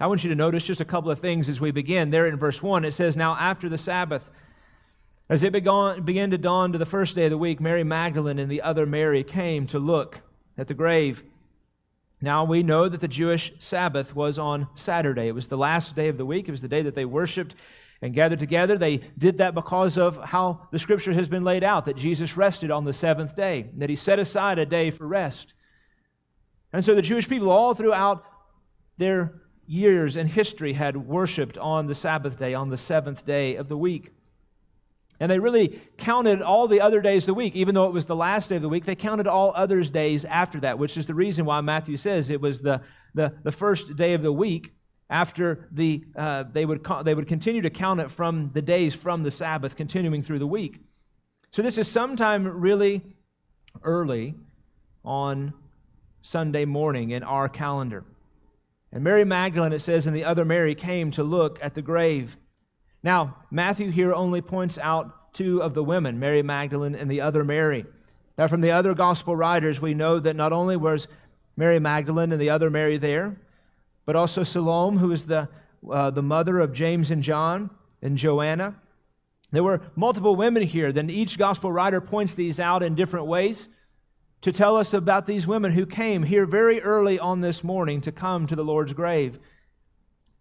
I want you to notice just a couple of things as we begin. There in verse 1, it says, "Now after the Sabbath, as it began to dawn to the first day of the week, Mary Magdalene and the other Mary came to look at the grave." Now we know that the Jewish Sabbath was on Saturday. It was the last day of the week. It was the day that they worshiped and gathered together. They did that because of how the Scripture has been laid out, that Jesus rested on the seventh day, that He set aside a day for rest. And so the Jewish people all throughout their years in history had worshiped on the Sabbath day, on the seventh day of the week. And they really counted all the other days of the week. Even though it was the last day of the week, they counted all others days after that, which is the reason why Matthew says it was the first day of the week after they would continue to count it from the days from the Sabbath, continuing through the week. So this is sometime really early on Sunday morning in our calendar. And Mary Magdalene, it says, and the other Mary came to look at the grave. Now, Matthew here only points out two of the women, Mary Magdalene and the other Mary. Now, from the other gospel writers, we know that not only was Mary Magdalene and the other Mary there, but also Salome, who is the mother of James and John, and Joanna. There were multiple women here. Then each gospel writer points these out in different ways to tell us about these women who came here very early on this morning to come to the Lord's grave.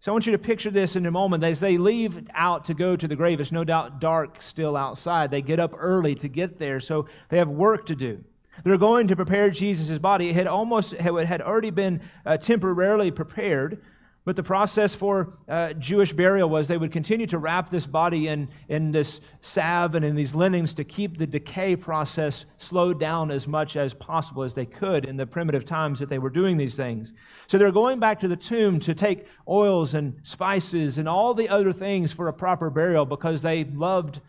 So I want you to picture this in a moment. As they leave out to go to the grave, it's no doubt dark still outside. They get up early to get there, so they have work to do. They're going to prepare Jesus' body. It had already been temporarily prepared, but the process for Jewish burial was they would continue to wrap this body in this salve and in these linens to keep the decay process slowed down as much as possible as they could in the primitive times that they were doing these things. So they're going back to the tomb to take oils and spices and all the other things for a proper burial because they loved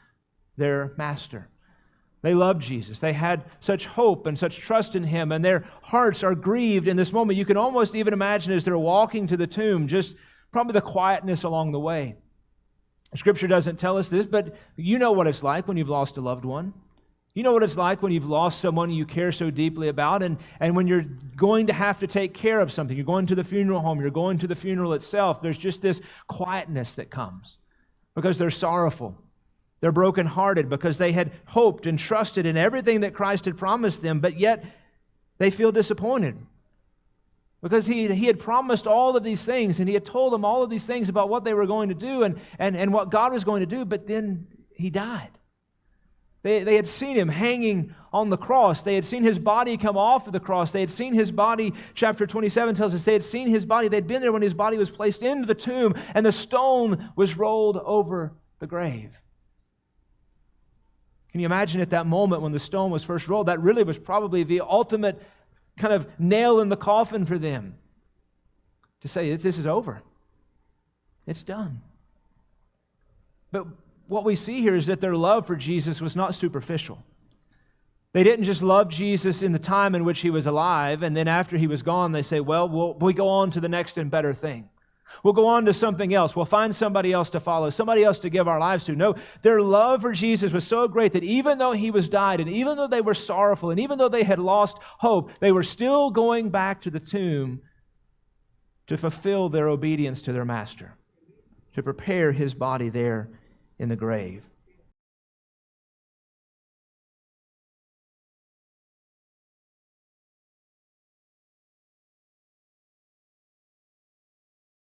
their master. They loved Jesus. They had such hope and such trust in Him, and their hearts are grieved in this moment. You can almost even imagine as they're walking to the tomb, just probably the quietness along the way. Scripture doesn't tell us this, but you know what it's like when you've lost a loved one. You know what it's like when you've lost someone you care so deeply about, and when you're going to have to take care of something. You're going to the funeral home, you're going to the funeral itself. There's just this quietness that comes because they're sorrowful. They're brokenhearted because they had hoped and trusted in everything that Christ had promised them, but yet they feel disappointed because He had promised all of these things, and He had told them all of these things about what they were going to do and what God was going to do, but then He died. They had seen Him hanging on the cross. They had seen His body come off of the cross. They had seen His body, chapter 27 tells us, they had seen His body. They'd been there when His body was placed into the tomb, and the stone was rolled over the grave. Can you imagine at that moment when the stone was first rolled? That really was probably the ultimate kind of nail in the coffin for them to say, this is over. It's done. But what we see here is that their love for Jesus was not superficial. They didn't just love Jesus in the time in which He was alive, and then after He was gone, they say, well, we go on to the next and better thing. We'll go on to something else. We'll find somebody else to follow, somebody else to give our lives to. No, their love for Jesus was so great that even though He was died, and even though they were sorrowful, and even though they had lost hope, they were still going back to the tomb to fulfill their obedience to their Master, to prepare His body there in the grave.